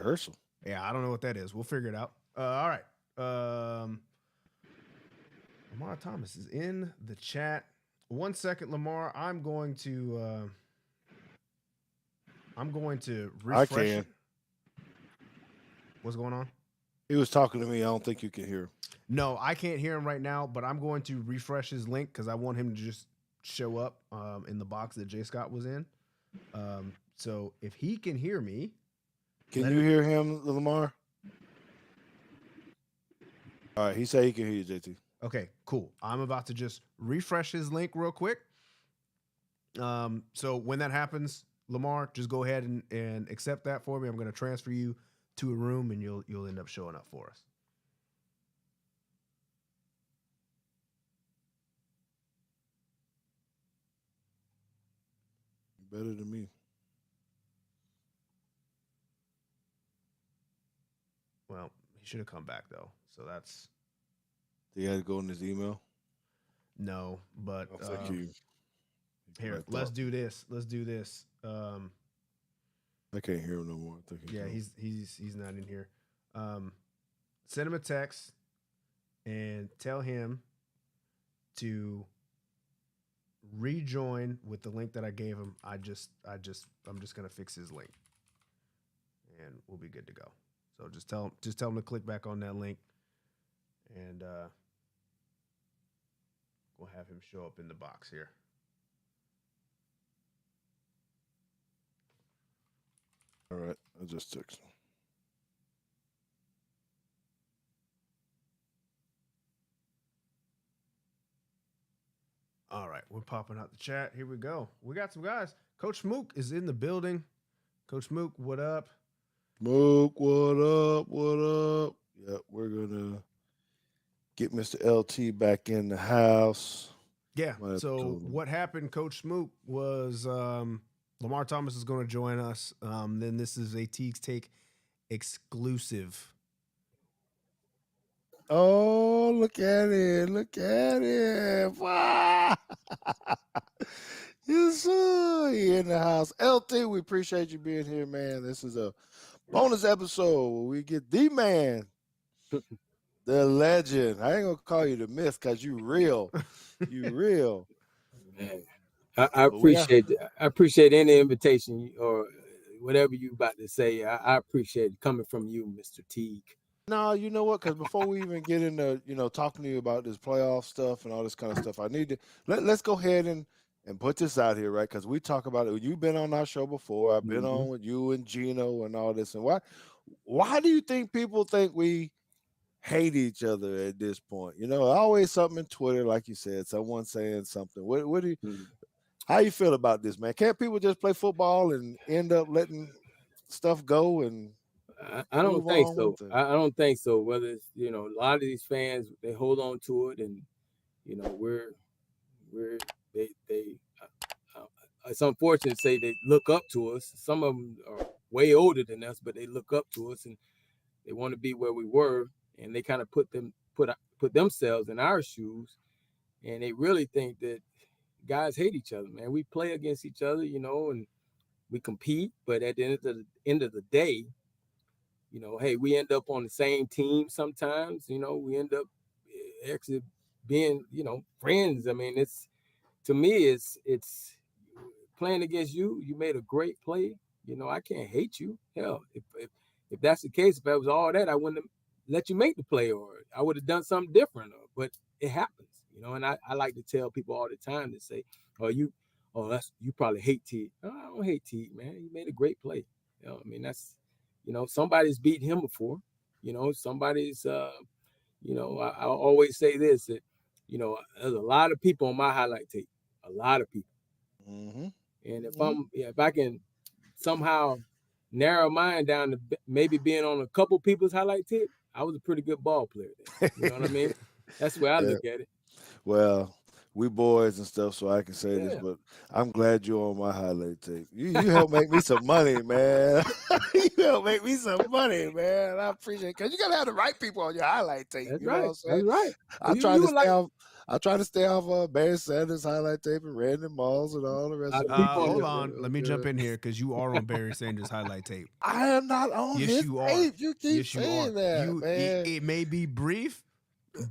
rehearsal. Yeah, I don't know what that is. We'll figure it out. All right. Lamar Thomas is in the chat. 1 second, Lamar. I'm going to I refresh can. it. What's going on? He was talking to me. I don't think you can hear him. No, I can't hear him right now, but I'm going to refresh his link because I want him to just show up in the box that J. Scott was in. So if he can hear me. Can you hear him, Lamar? All right. He said he can hear you, JT. Okay, cool. I'm about to just refresh his link real quick. So when that happens, Lamar, just go ahead and accept that for me. I'm going to transfer you to a room and you'll end up showing up for us. Better than me. Well, he should have come back though. So that's. He had to go in his email. No, but here, let's do this. Let's do this. I can't hear him no more. I think he's not in here. Send him a text and tell him to rejoin with the link that I gave him. I'm just gonna fix his link, and we'll be good to go. So just tell him to click back on that link, and we'll have him show up in the box here. All right, I just text him. All right, we're popping out the chat. Here we go. We got some guys. Coach Mook is in the building. Coach Mook, what up? Mook, what up? What up? Yep, we're gonna get Mr. LT back in the house. Yeah. So what happened, Coach Smook, was Lamar Thomas is going to join us. Then this is a Teague's Take exclusive. Oh, look at it. Look at it. Wow. Yes, sir. He in the house. LT, we appreciate you being here, man. This is a bonus episode where we get the man, the legend. I ain't going to call you the myth because you real. You real. Man, I appreciate any invitation or whatever you about to say. I appreciate it coming from you, Mr. Teague. No, you know what? Because before we even get into, talking to you about this playoff stuff and all this kind of stuff, I need to let's go ahead and put this out here, right? Because we talk about it. You've been on our show before. I've been on with you and Gino and all this. And why do you think people think we hate each other at this point? Always something in Twitter, like you said, someone saying something. What do you? How you feel about this, man? Can't people just play football and end up letting stuff go and? I don't think so. I don't think so. Whether it's, a lot of these fans, they hold on to it, and it's unfortunate to say they look up to us. Some of them are way older than us, but they look up to us and they want to be where we were, and they kind of put themselves in our shoes, and they really think that guys hate each other. Man, we play against each other, and we compete, but at the end of the day, hey, we end up on the same team sometimes. We end up actually being, friends. I mean, to me, it's playing against you. You made a great play. I can't hate you. Hell, if that's the case, if that was all that, I wouldn't have let you make the play, or I would have done something different. But it happens, And I like to tell people all the time to say, you probably hate Teague. No, I don't hate Teague, man. He made a great play. That's. Somebody's beat him before. Somebody's. I always say this. That, there's a lot of people on my highlight tape. A lot of people. Mm-hmm. And if I can somehow narrow mine down to maybe being on a couple people's highlight tape, I was a pretty good ball player. Then. You know what I mean? That's the way I look at it. Well, we boys and stuff, so I can say this, Yeah. but I'm glad you're on my highlight tape. You help make me some money, man. You help make me some money, man. I appreciate it, because you gotta have the right people on your highlight tape. That's You know what right. I'm saying? That's right. I You try to were stay like off. I try to stay off Barry Sanders highlight tape and Randy Moss and all the rest of them. people on Hold this. on, let me jump in here because you are on Barry Sanders highlight tape. I am not on Yes, his you are. tape. You keep Yes, you are. saying that, man. It may be brief,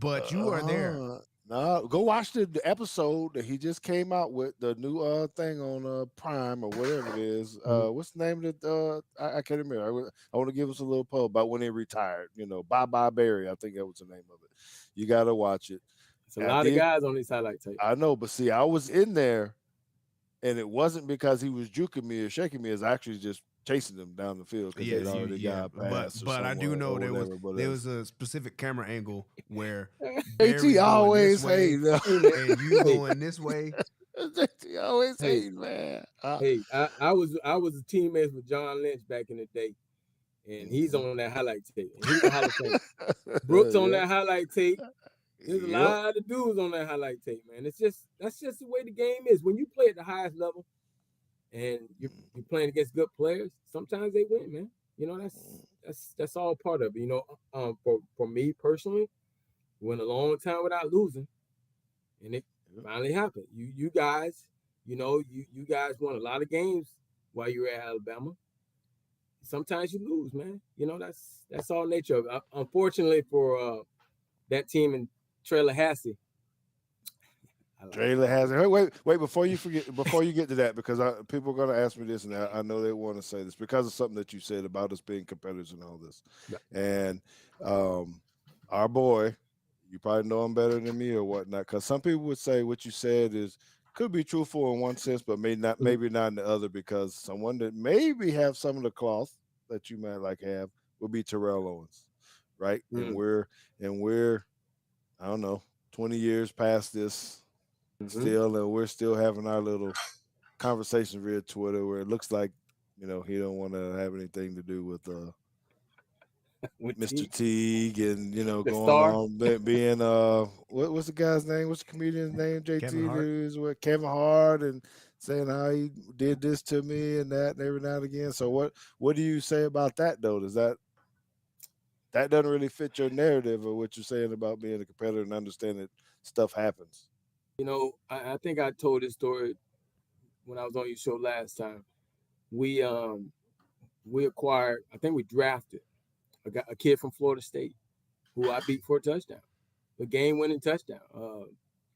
but you are there. No, go watch the episode that he just came out with, the new thing on Prime or whatever it is. What's the name of the I can't remember. I want to give us a little poll about when he retired. You know, Bye Bye Barry. I think that was the name of it. You got to watch it. It's a lot of guys on this highlight tape. I know, but see, I was in there, and it wasn't because he was juking me or shaking me. It's actually just chasing them down the field because they'd already got past. But I do know there was a specific camera angle where Barry's always going this way, and you going this way. JT always hating, man. I was a teammate with John Lynch back in the day, and he's on that highlight tape. He's a Hall of Fame. Brooks on that highlight tape. There's a lot of dudes on that highlight tape, man. That's just the way the game is. When you play at the highest level and you're playing against good players, sometimes they win, man. You know, that's all part of it. You know, for me personally, went a long time without losing, and it finally happened. You guys, you know, you guys won a lot of games while you were at Alabama. Sometimes you lose, man. You know, that's all nature of it. Unfortunately for that team in Tallahassee. Tallahassee. Wait! Before you forget, before you get to that, because people are going to ask me this, and I know they want to say this because of something that you said about us being competitors and all this. Yeah. And our boy, you probably know him better than me or whatnot, because some people would say what you said could be truthful in one sense, but maybe not in the other, because someone that maybe have some of the cloth that you might like have would be Terrell Owens, right? And we're I don't know, 20 years past this still, and we're still having our little conversation via Twitter where it looks like, you know, he don't want to have anything to do with Mr. Teague and, you know, going on being what's the guy's name? What's the comedian's name? JT, who's with Kevin Hart, and saying how he did this to me and that and every now and again. So what do you say about that though? Does that doesn't really fit your narrative of what you're saying about being a competitor and understanding that stuff happens? You know, I think I told this story when I was on your show last time. We acquired, I think we drafted a kid from Florida State who I beat for a touchdown, a game-winning touchdown.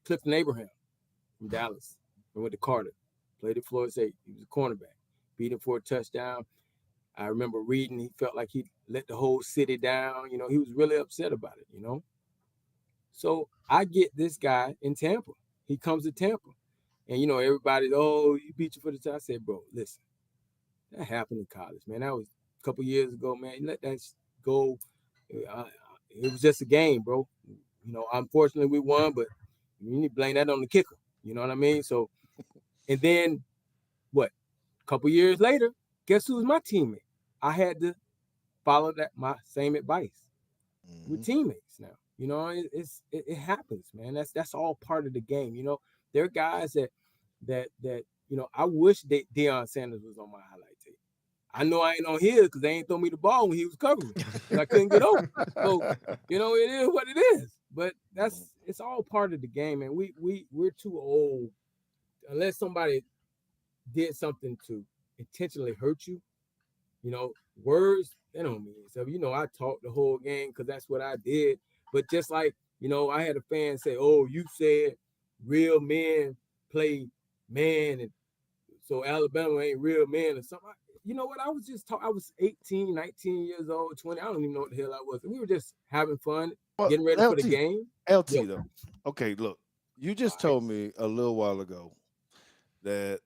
Clifton Abraham from Dallas, and went to Carter, played at Florida State. He was a cornerback, beat him for a touchdown. I remember reading, he felt like he let the whole city down. You know, he was really upset about it, you know. So I get this guy in Tampa. He comes to Tampa. And, you know, everybody's, oh, you beat you for the time. I said, bro, listen, that happened in college, man. That was a couple years ago, man. You let that go. It was just a game, bro. You know, unfortunately we won, but you need to blame that on the kicker. You know what I mean? So, and then what? A couple years later, guess who's my teammate? I had to follow my same advice. We're teammates now. You know, it happens, man. That's all part of the game. You know, there are guys that you know, I wish that Deion Sanders was on my highlight tape. I know I ain't on his because they ain't throw me the ball when he was covering me. I couldn't get over. So, you know, it is what it is. But it's all part of the game, and we're too old. Unless somebody did something to intentionally hurt you, you know, words, they don't mean so. You know, I talked the whole game because that's what I did. But just like, you know, I had a fan say, oh, you said real men play man, and so Alabama ain't real men or something. You know what? I was just I was 18, 19 years old, 20. I don't even know what the hell I was. We were just having fun, getting ready for the game. LT, though. Okay, look, you just told me a little while ago that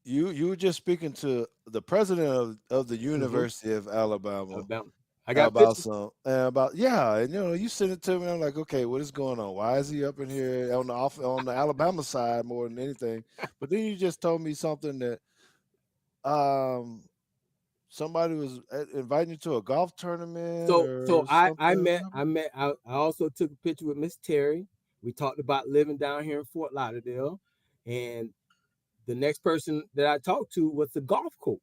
you were just speaking to the president of the University of Alabama. I got about some and you know, you sent it to me. I'm like, okay, what is going on? Why is he up in here on the Alabama side more than anything? But then you just told me something that somebody was inviting you to a golf tournament. So I also took a picture with Miss Terry, We talked about living down here in Fort Lauderdale, and the next person that I talked to was the golf coach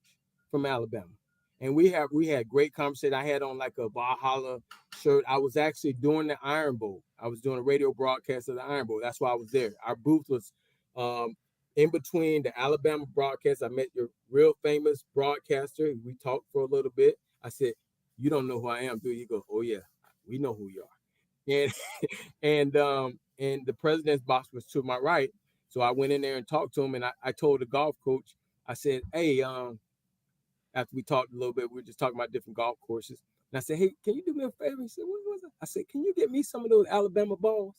from Alabama. And we had great conversation. I had on like a Valhalla shirt. I was actually doing the Iron Bowl. I was doing a radio broadcast of the Iron Bowl. That's why I was there. Our booth was in between the Alabama broadcast. I met your real famous broadcaster. We talked for a little bit. I said, "You don't know who I am, do you?" He goes, "Oh yeah, we know who you are." And the president's box was to my right. So I went in there and talked to him, and I told the golf coach, I said, "Hey, after we talked a little bit, we were just talking about different golf courses. And I said, "Hey, can you do me a favor?" He said, "What was it?" I said, "Can you get me some of those Alabama balls?"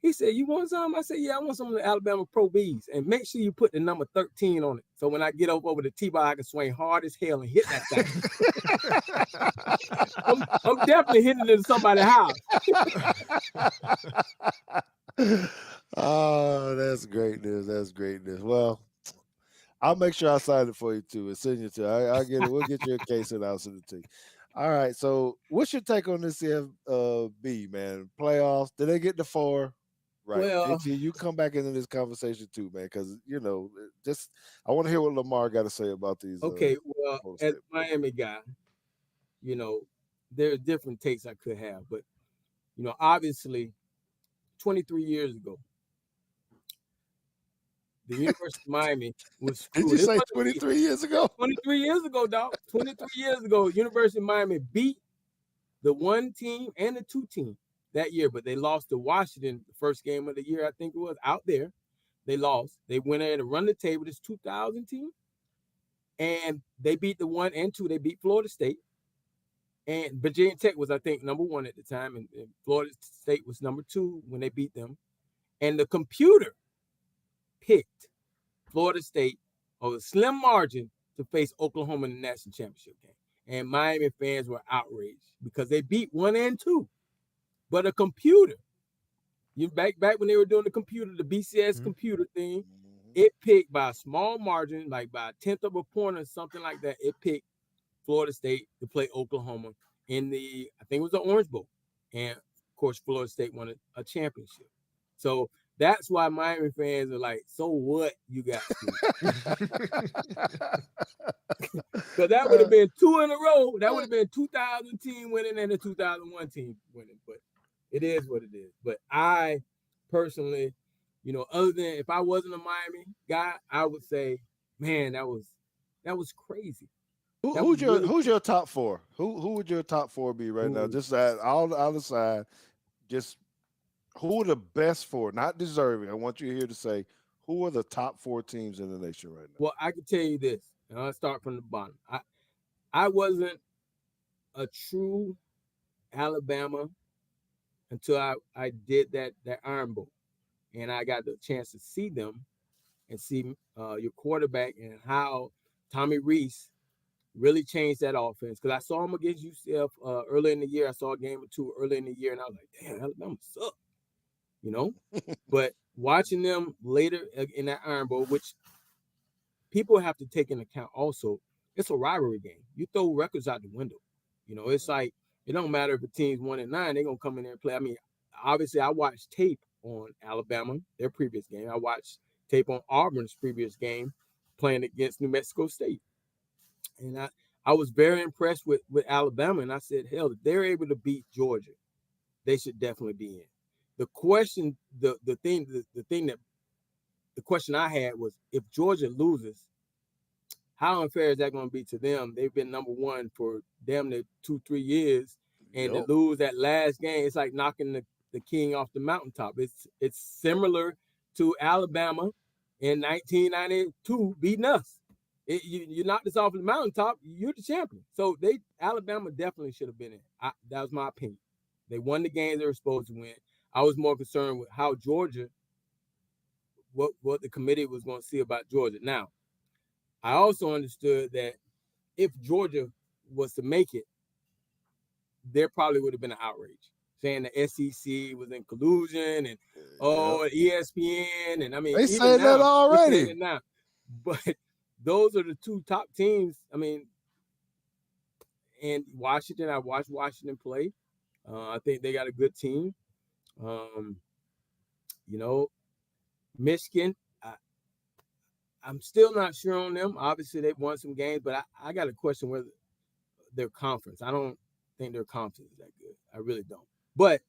He said, "You want some?" I said, "Yeah, I want some of the Alabama Pro Bs. And make sure you put the number 13 on it. So when I get over the T-ball, I can swing hard as hell and hit that thing." I'm definitely hitting it in somebody's house. Oh, that's great news. That's great news. Well, I'll make sure I sign it for you too and send you to. I'll get it. We'll get you a case and I'll send it to you. All right. So, what's your take on this CFB, man? Playoffs? Did they get the 4? Right. Well, You come back into this conversation too, man, because just I want to hear what Lamar got to say about these. okay. Well, as a Miami guy, there are different takes I could have, but obviously, 23 years ago, the University of Miami was screwed. Did you say 23 years ago? 23 years ago, dog. 23 years ago, University of Miami beat the 1 team and the 2 team that year, but they lost to Washington the first game of the year, I think it was, out there. They lost. They went in to run the table, this 2000 team, and they beat the 1 and 2. They beat Florida State. And Virginia Tech was, I think, number 1 at the time, and Florida State was number 2 when they beat them. And the computer picked Florida State of a slim margin to face Oklahoma in the national championship game. And Miami fans were outraged because they beat 1 and 2. But a computer, back when they were doing the computer, the BCS computer thing, it picked by a small margin, like by a 10th of a point or something like that. It picked Florida State to play Oklahoma in I think it was the Orange Bowl. And of course, Florida State won a championship. So that's why Miami fans are like, "So what you got?" So that would have been 2 in a row. That would have been 2000 team winning and the 2001 team winning. But it is what it is. But I personally, other than if I wasn't a Miami guy, I would say, man, that was crazy. Who's your top 4? Who would your top 4 be right now? Just all the other side, just who are the best 4? Not deserving. I want you here to say who are the top 4 teams in the nation right now. Well, I can tell you this, and I'll start from the bottom. I wasn't a true Alabama until I did that Iron Bowl, and I got the chance to see them and see your quarterback and how Tommy Rees really changed that offense. Because I saw him against UCF early in the year. I saw a game or 2 early in the year, and I was like, "Damn, Alabama sucks," But watching them later in that Iron Bowl, which people have to take into account also, it's a rivalry game. You throw records out the window. It's like it don't matter if the team's 1 and 9, they're gonna come in there and play. I mean, obviously, I watched tape on Alabama, their previous game. I watched tape on Auburn's previous game playing against New Mexico State. And I was very impressed with Alabama. And I said, hell, if they're able to beat Georgia, they should definitely be in. The question, the question I had was, if Georgia loses, how unfair is that going to be to them? They've been number 1 for damn near 2-3 years, and to lose that last game, it's like knocking the king off the mountaintop. It's similar to Alabama in 1992 beating us. You knocked us off the mountaintop, you're the champion. So Alabama definitely should have been in. That was my opinion. They won the game they were supposed to win. I was more concerned with how Georgia, what the committee was going to see about Georgia. Now, I also understood that if Georgia was to make it, there probably would have been an outrage saying the SEC was in collusion and ESPN, and I mean they say that already. Now, but those are the 2 top teams. I mean, and Washington, I watched Washington play. I think they got a good team. Michigan, I'm still not sure on them. Obviously, they've won some games, but I got a question whether their conference. I don't think their conference is that good. I really don't. But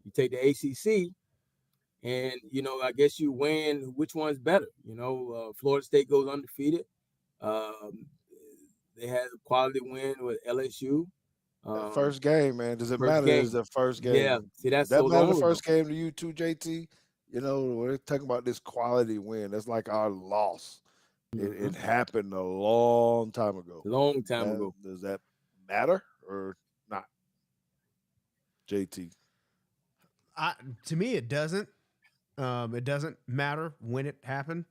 you take the ACC, and I guess you win. Which one's better? Florida State goes undefeated. They had a quality win with LSU. First game, man. Does it First matter? game. Is the first game? Yeah. See, that's that so matter. The long first ago. game to you too, JT. We're talking about this quality win. That's like our loss. It happened a long time ago. Long time ago. Does that matter or not? JT. To me, it doesn't. It doesn't matter when it happened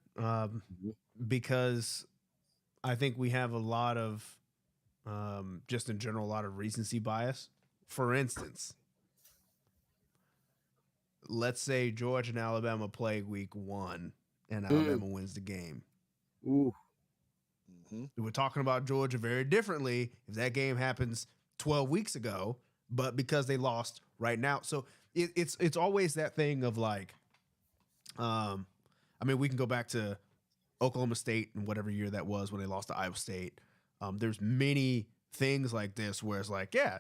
because I think we have a lot of, just in general, a lot of recency bias. For instance, let's say Georgia and Alabama play week 1 and Alabama wins the game. Ooh. We're talking about Georgia very differently if that game happens 12 weeks ago, but because they lost right now. So it's always that thing of like, we can go back to Oklahoma State and whatever year that was when they lost to Iowa State. There's many things like this where it's like, yeah,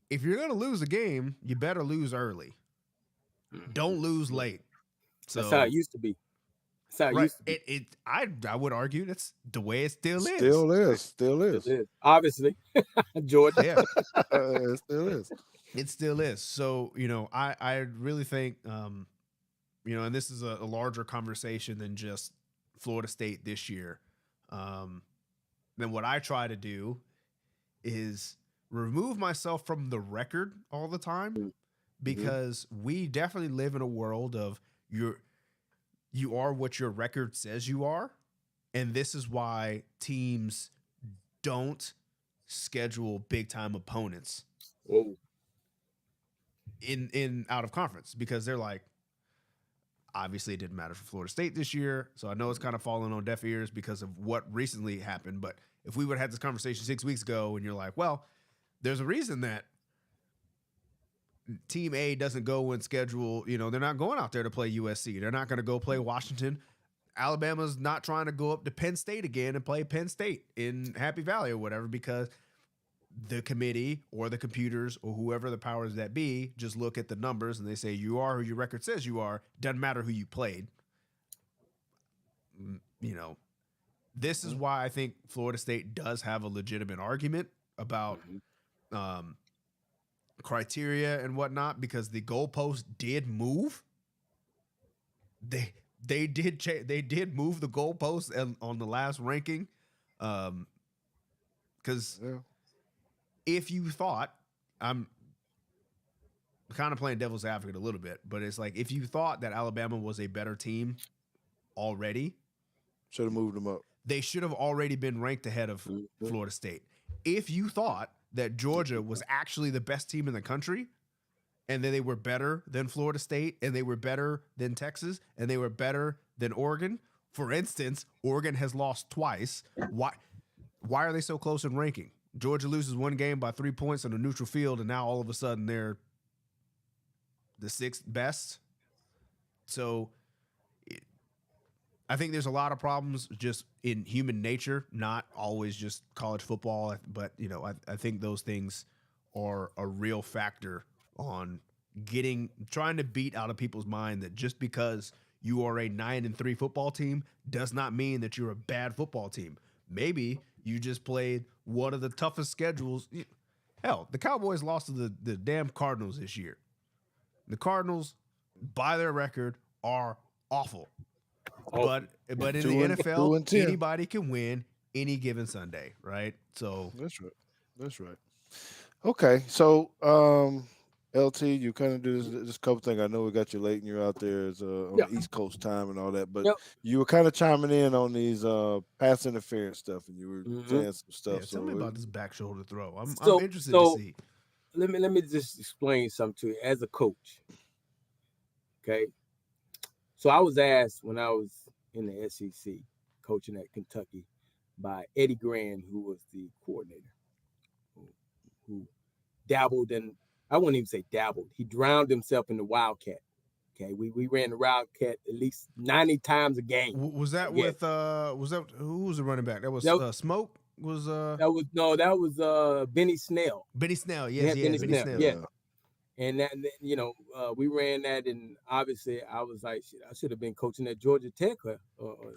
if you're going to lose a game, you better lose early. Don't lose late. So that's how it used to be. That's how it used to be. I would argue that's the way it still is. Still is. Obviously. Georgia. Yeah. It still is. It still is. So, I really think, and this is a larger conversation than just Florida State this year. Then what I try to do is remove myself from the record all the time because we definitely live in a world of you are what your record says you are. And this is why teams don't schedule big time opponents in out of conference because they're like, obviously it didn't matter for Florida State this year. So I know it's kind of falling on deaf ears because of what recently happened. But if we would have had this conversation 6 weeks ago and you're like, well, there's a reason that Team A doesn't go and schedule, they're not going out there to play USC. They're not going to go play Washington. Alabama's not trying to go up to Penn State again and play Penn State in Happy Valley or whatever because the committee or the computers or whoever the powers that be just look at the numbers and they say you are who your record says you are. Doesn't matter who you played. This is why I think Florida State does have a legitimate argument about criteria and whatnot because the goalpost did move. They did move the goalpost on the last ranking, because if you thought, I'm kind of playing devil's advocate a little bit, but it's like if you thought that Alabama was a better team already, should have moved them up. They should have already been ranked ahead of Florida State. If you thought that Georgia was actually the best team in the country, and then they were better than Florida State, and they were better than Texas, and they were better than Oregon. For instance, Oregon has lost twice. Why are they so close in ranking? Georgia loses one game by 3 points on a neutral field, and now all of a sudden they're the sixth best. So I think there's a lot of problems just in human nature, not always just college football, but I think those things are a real factor on trying to beat out of people's mind that just because you are a 9-3 football team does not mean that you're a bad football team. Maybe you just played one of the toughest schedules. Hell, the Cowboys lost to the damn Cardinals this year. The Cardinals, by their record, are awful. But in the NFL, anybody can win any given Sunday, right? So that's right. Okay, so LT, you kind of do this couple thing. I know we got you late and you're out there on the East Coast time and all that, but you were kind of chiming in on these pass interference stuff, and you were saying some stuff. Yeah, tell me about this back shoulder throw. I'm interested to see. Let me just explain something to you as a coach. Okay, so I was asked when I was in the SEC coaching at Kentucky by Eddie Grand, who was the coordinator, who dabbled in, I wouldn't even say dabbled, he drowned himself in the Wildcat. Okay, we ran the Wildcat at least 90 times a game. Was that Yeah. with who was the running back? That was Smoke? That was Benny Snell. Benny Snell, Yeah, yes, Benny Benny Snell. Snell. Yeah. And that, we ran that, and obviously I was like, shit, I should have been coaching at Georgia Tech or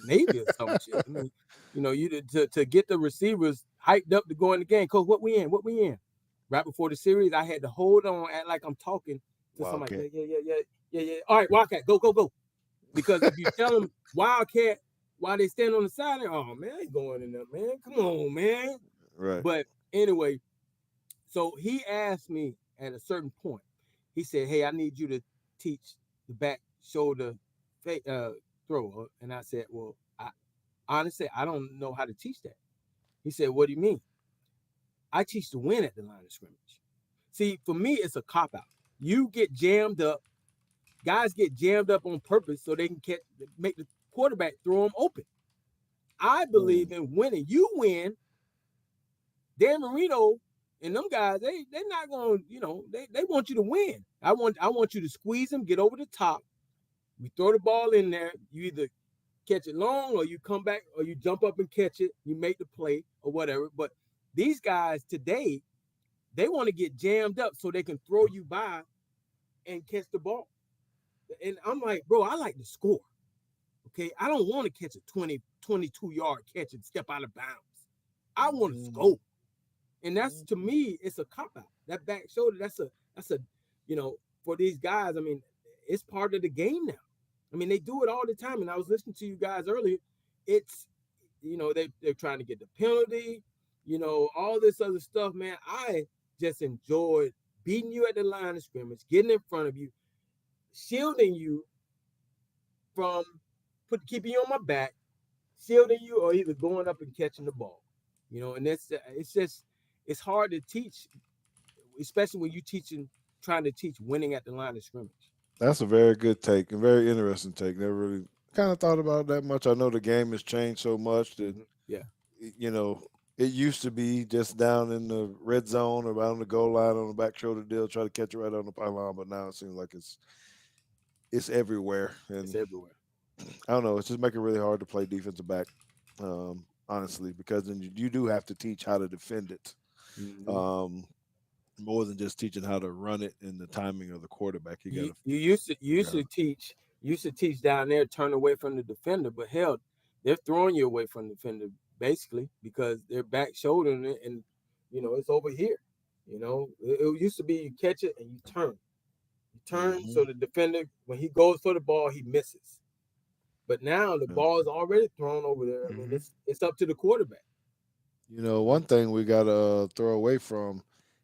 Navy or some shit. I mean, you to get the receivers hyped up to go in the game. Coach, what we in? Right before the series, I had to hold on, act like I'm talking to somebody. Yeah. All right, Wildcat, go. Because if you tell them Wildcat while they stand on the side, oh man, I ain't going in there, man. Come on, man. Right. But anyway, so he asked me at a certain point. He said, "Hey, I need you to teach the back shoulder throw." And I said, "Well, I honestly don't know how to teach that." He said, "What do you mean?" I teach to win at the line of scrimmage. See, for me, it's a cop-out. You get jammed up. Guys get jammed up on purpose so they can make the quarterback throw them open. I believe in winning. You win. Dan Marino and them guys, they're not going to, they want you to win. I want you to squeeze them, get over the top. We throw the ball in there. You either catch it long or you come back or you jump up and catch it. You make the play or whatever. But these guys today, they want to get jammed up so they can throw you by and catch the ball. And I'm like, bro, I like to score. Okay, I don't want to catch a 22-yard catch and step out of bounds. I want to score. And that's, to me, it's a cop-out. That back shoulder, that's a for these guys, I mean, it's part of the game now. I mean, they do it all the time. And I was listening to you guys earlier. It's, they're trying to get the penalty, all this other stuff, man. I just enjoyed beating you at the line of scrimmage, getting in front of you, shielding you from keeping you on my back, shielding you, or either going up and catching the ball. And it's hard to teach, especially when you're trying to teach winning at the line of scrimmage. That's a very good take, a very interesting take. Never really kind of thought about it that much. I know the game has changed so much that, it used to be just down in the red zone or around the goal line on the back shoulder deal, try to catch it right on the pylon, but now it seems like it's everywhere. And it's everywhere. I don't know. It's just making it really hard to play defensive back, honestly, because then you do have to teach how to defend it. More than just teaching how to run it and the timing of the quarterback. You used to teach down there, turn away from the defender, but hell, they're throwing you away from the defender basically because they're back shouldering it, and it's over here. It used to be you catch it and you turn. So the defender, when he goes for the ball, he misses. But now the ball is already thrown over there. I mean, it's up to the quarterback. One thing we gotta throw away from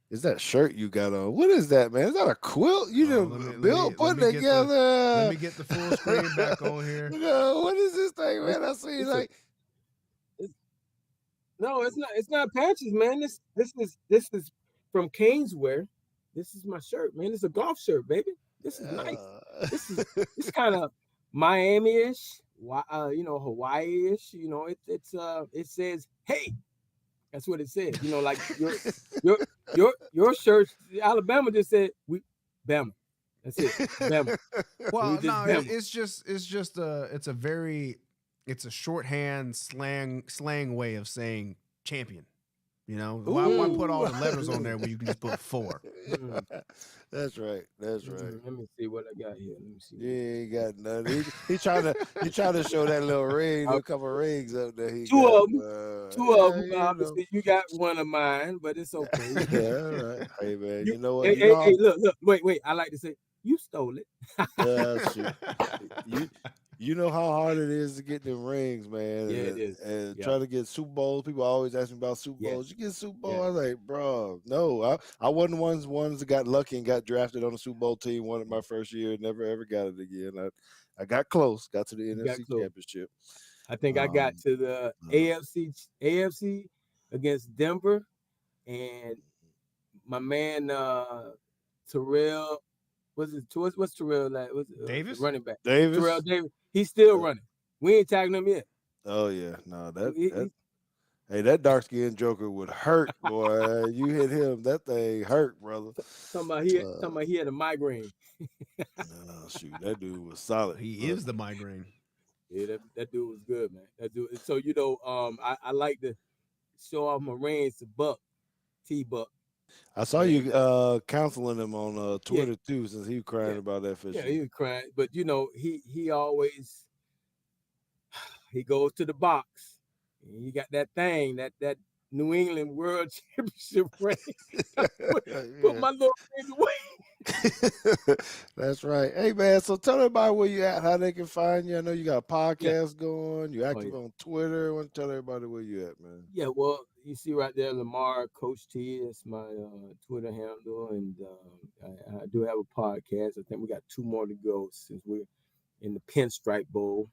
is that shirt you got on. What is that, man? Is that a quilt you put together? Let me get the full screen back on here. What is this thing, man? I see no, it's not. It's not patches, man. This is from Caneswear. This is my shirt, man. It's a golf shirt, baby. This is nice. This kind of Miami-ish, Hawaii-ish. It says, "Hey." That's what it says. Like your shirt, Alabama just said Bama. That's it. Bama. Well, no, it's a shorthand slang way of saying champion. Why put all the letters on there when you can just put 4? That's right. Let me see what I got here. Let me see. Yeah, he got nothing. He trying to show that little ring, a couple of rings up there. Two of them. Obviously, you got one of mine, but it's okay. Yeah, all right. Hey man, you know what? Hey, look. Wait. I like to say you stole it. You know how hard it is to get them rings, man. Yeah, it is. And try to get Super Bowls. People always ask me about Super Bowls. You get Super Bowl? I was like, bro, no. I wasn't ones that got lucky and got drafted on the Super Bowl team. Won it my first year. Never ever got it again. I got close. Got to the NFC Championship. I think I got to the AFC against Denver, and my man Terrell. What's Terrell like? Davis? Running back. Terrell Davis. He's still running. We ain't tagging him yet. Oh yeah, no, Hey, that dark skinned Joker would hurt, boy. You hit him, that thing hurt, brother. Talking about he had a migraine. No, shoot, that dude was solid. He is the migraine. Yeah, that dude was good, man. That dude. So I like to show off my reins to Buck, T-Buck. I saw Man. you counseling him on Twitter too, since he was crying about FSU. Yeah, he was crying, but he always he goes to the box. And he got that thing, that New England World Championship ring. Put my little thing away. That's right. Hey man, so tell everybody where you at, how they can find you. I know you got a podcast going. You're active on Twitter. I want to tell everybody where you at, man. Yeah, well, you see right there, Lamar Coach T is my Twitter handle, and I do have a podcast. I think we got 2 more to go since we're in the Pinstripe Bowl.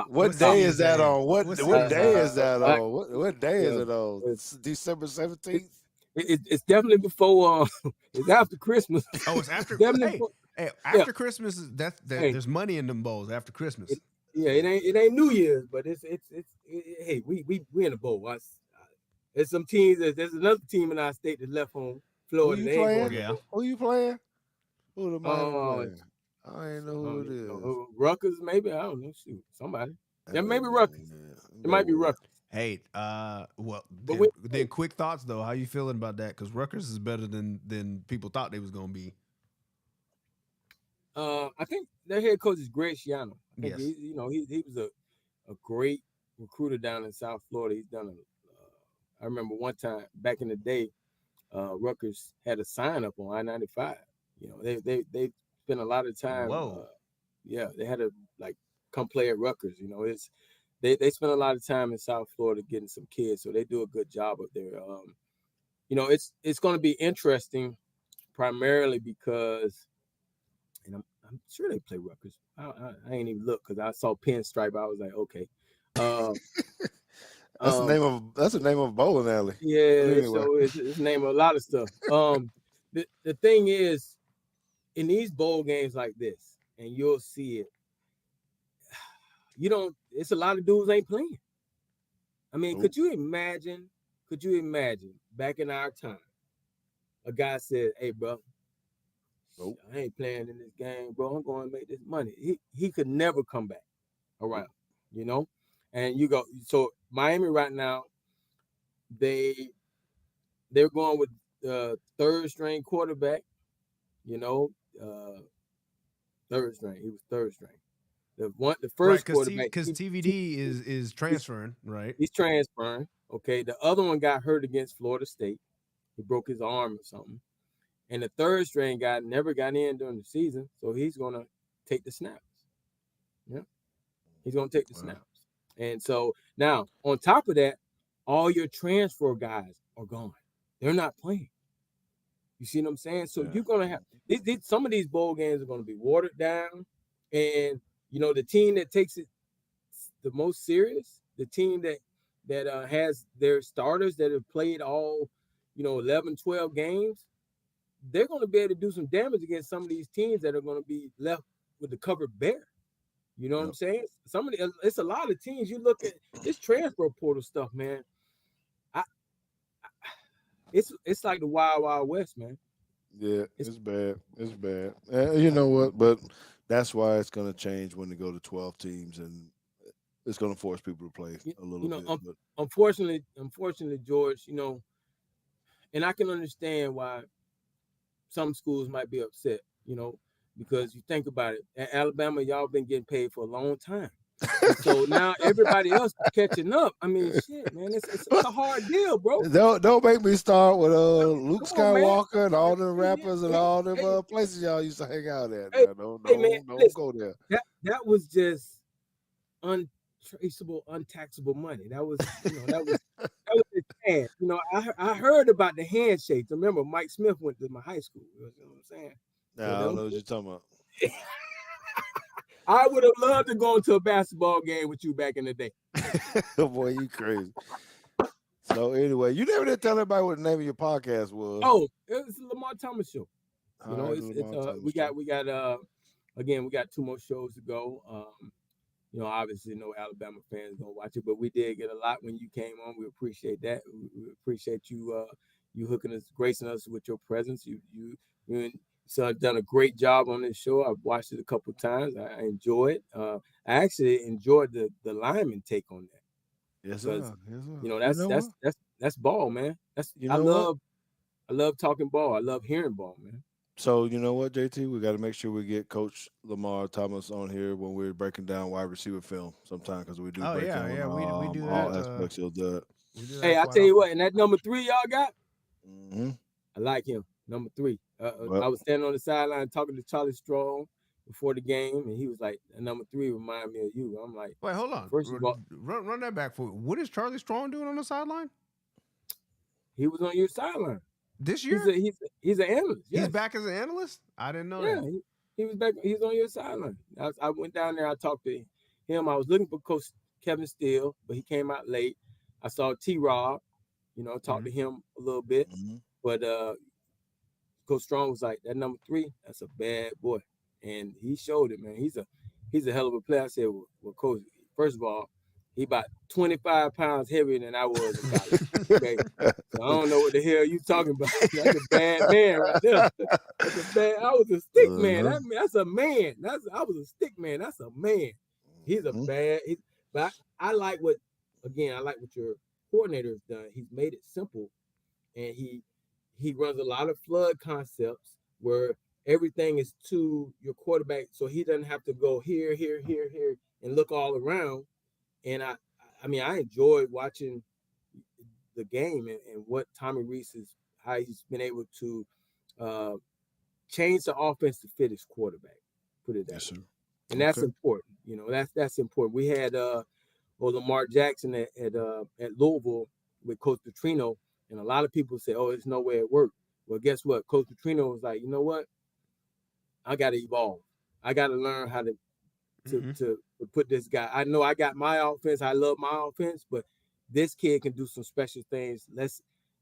What day is that on? What day is that on? What day is it on? It's December 17th. It's definitely before. It's after Christmas. Oh, it's after. After Christmas. There's money in them bowls after Christmas. It ain't New Year's, but it's hey, we in the bowl. There's some teams. There's another team in our state that left home. Florida. Who you playing? Who you playing? Who the playing? I ain't know who it is. Rutgers, maybe. I don't know. Shoot, somebody. Yeah, maybe Rutgers. It might be Rutgers. Hey, then quick thoughts though. How you feeling about that? Because Rutgers is better than people thought they was gonna be. I think their head coach is Greg Schiano. Yes. He was a great recruiter down in South Florida. He's done I remember one time back in the day, Rutgers had a sign up on I-95. They spent a lot of time. They had to come play at Rutgers. They spend a lot of time in South Florida getting some kids, so they do a good job up there. It's going to be interesting, primarily because, and I'm sure they play Rutgers. I ain't even look because I saw Pinstripe. I was like, okay. That's the name of a bowling alley. Yeah, anyway. So it's the name of a lot of stuff. The thing is, in these bowl games like this, and you'll see it, it's a lot of dudes ain't playing. I mean, could you imagine back in our time, a guy said, hey, bro, I ain't playing in this game, bro. I'm going to make this money. He could never come back around, and you go. So Miami right now, they're going with the third string quarterback, third string. He was third string. The first quarterback, because TVD is transferring, right? He's transferring. Okay, the other one got hurt against Florida State. He broke his arm or something, and the third string guy never got in during the season, so he's gonna take the snaps. Yeah, he's gonna take the snaps, and so now on top of that, all your transfer guys are gone. They're not playing. You see what I'm saying? So you're gonna have some of these bowl games are gonna be watered down, and the team that takes it the most serious, the team that has their starters that have played all, 11, 12 games, they're going to be able to do some damage against some of these teams that are going to be left with the covered bare. You know what I'm saying? It's a lot of teams. You look at this transfer portal stuff, man. It's like the Wild Wild West, man. Yeah, it's bad. It's bad. You know what? But that's why it's going to change when they go to 12 teams, and it's going to force people to play a little bit. Unfortunately, George, and I can understand why some schools might be upset, because you think about it. At Alabama, y'all been getting paid for a long time. So now everybody else is catching up. I mean, shit, man, it's a hard deal, bro. Don't make me start with Luke Skywalker and all the rappers and all them places y'all used to hang out at. Don't go there. That was just untraceable, untaxable money. That was his hand. I heard about the handshakes. I remember Mike Smith went to my high school. You know what I'm saying? Nah, I don't know what you're talking about. I would have loved to go into a basketball game with you back in the day. Boy, you crazy. So anyway, you never did tell everybody what the name of your podcast was. Oh, it's the Lamar Thomas Show. We got 2 more shows to go. obviously no Alabama fans gonna watch it, but we did get a lot when you came on. We appreciate that. We appreciate you you gracing us with your presence. You and son done a great job on this show. I've watched it a couple of times. I enjoy it. I actually enjoyed the lineman take on that. Yes, Because sir. Yes, sir. that's ball, man. I love talking ball. I love hearing ball, man. So you know what, JT, we got to make sure we get Coach Lamar Thomas on here when we're breaking down wide receiver film sometime because we do Oh break yeah, down yeah. We do all that. aspects of that. We do that Hey, I quite tell you often. what, and that number 3 y'all got, Mm-hmm. I like him. Number 3. Well, I was standing on the sideline talking to Charlie Strong before the game, and he was like, "Number 3 remind me of you." I'm like, Wait, hold on. first of all, Run that back for me. What is Charlie Strong doing on the sideline he was on your sideline. this He's year? he's an analyst. Yes. He's back as an analyst. I didn't know Yeah, that. he was back. He's on your sideline. I went down there. I talked to him. I was looking for Coach Kevin Steele, but he came out late. I saw T-Rob, talked to him a little bit. mm-hmm. But Coach Strong was like, that number 3, that's a bad boy. And he showed it, man. He's a hell of a player. I said, well, Coach, first of all, he about 25 pounds heavier than I was in college. Okay. So I don't know what the hell you talking about. That's a bad man right there. I was a stick man. That's a man. I was a stick man. That's a man. He's a bad. But I like what your coordinator has done. He's made it simple, and he runs a lot of flood concepts where everything is to your quarterback, so he doesn't have to go here, and look all around. And I enjoyed watching the game and what Tommy Rees how he's been able to change the offense to fit his quarterback. Put it that way. And that's important. That's important. We had Lamar Jackson at Louisville with Coach Petrino, and a lot of people say, "Oh, there's no way it worked." Well, guess what? Coach Petrino was like, "You know what? I got to evolve. I got to learn how to put this guy. I know I got my offense. I love my offense, but this kid can do some special things.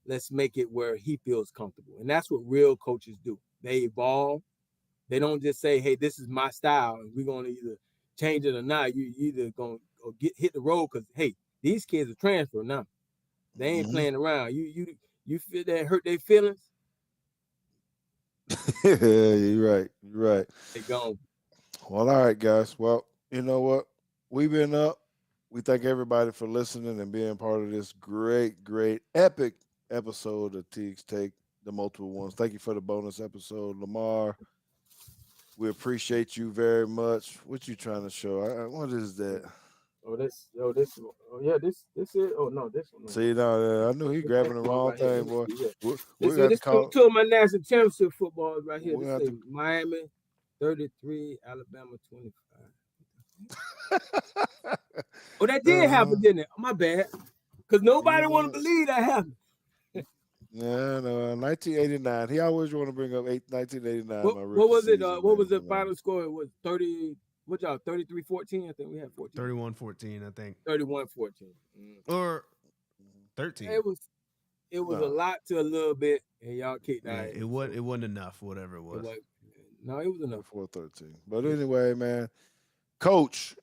Let's make it where he feels comfortable." And that's what real coaches do. They evolve. They don't just say, "Hey, this is my style, and we're gonna either change it or not." You either gonna hit the road because hey, these kids are transfer now. They ain't playing around. You feel that hurt their feelings? Yeah, you're right. They gone. Well, all right, guys. Well, you know what? We've been up. We thank everybody for listening and being part of this great, epic episode of Teague's Take, the multiple ones. Thank you for the bonus episode, Lamar. We appreciate you very much. What you trying to show? What is that? This is. Oh no, this one. See, no, I knew he grabbing the wrong thing, boy. We got to call two of my national championship footballs right here. This is Miami 33, Alabama 25. Oh, that did happen, didn't it? My bad. Because nobody want to believe that happened. Yeah, no, 1989. He always want to bring up 1989. What was it? What was the final score? It was 30. What y'all? 33-14. I think we had 14. 31-14. I think 31-14 or 13. It was a lot to a little bit, and y'all kicked out. It wasn't enough. Whatever it was. It was enough. 4-13. But anyway, man, Coach,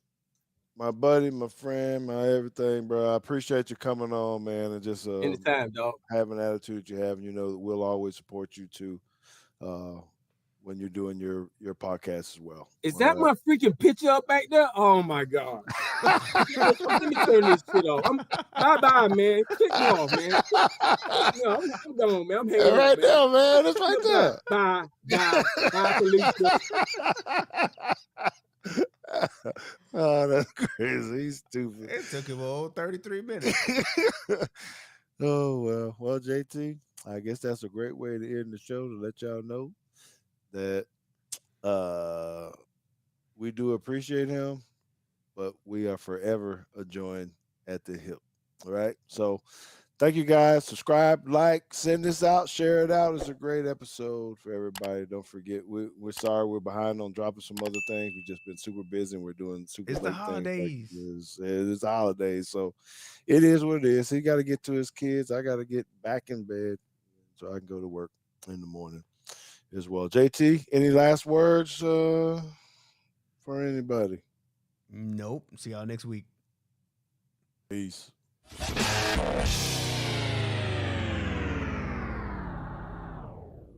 my buddy, my friend, my everything, bro. I appreciate you coming on, man, and just anytime, dog. Having an attitude you have, and you know that we'll always support you too when you're doing your podcast as well. Is that my freaking picture up back there? Oh my God! Let me turn this shit off. Bye, man. Kick me off, man. I'm done, man. I'm hanging right up, there, man. It's right there. Bye, Felicia. Oh, that's crazy. He's stupid. It took him a whole 33 minutes. Oh, well, JT, I guess that's a great way to end the show to let y'all know that we do appreciate him, but we are forever a join at the hip. All right. So thank you guys. Subscribe, like, send this out, share it out. It's a great episode for everybody. Don't forget, we're sorry we're behind on dropping some other things. We've just been super busy and we're doing super late the holidays. Things. It's the holidays. So it is what it is. He got to get to his kids. I got to get back in bed so I can go to work in the morning as well. JT, any last words for anybody? Nope. See y'all next week. Peace.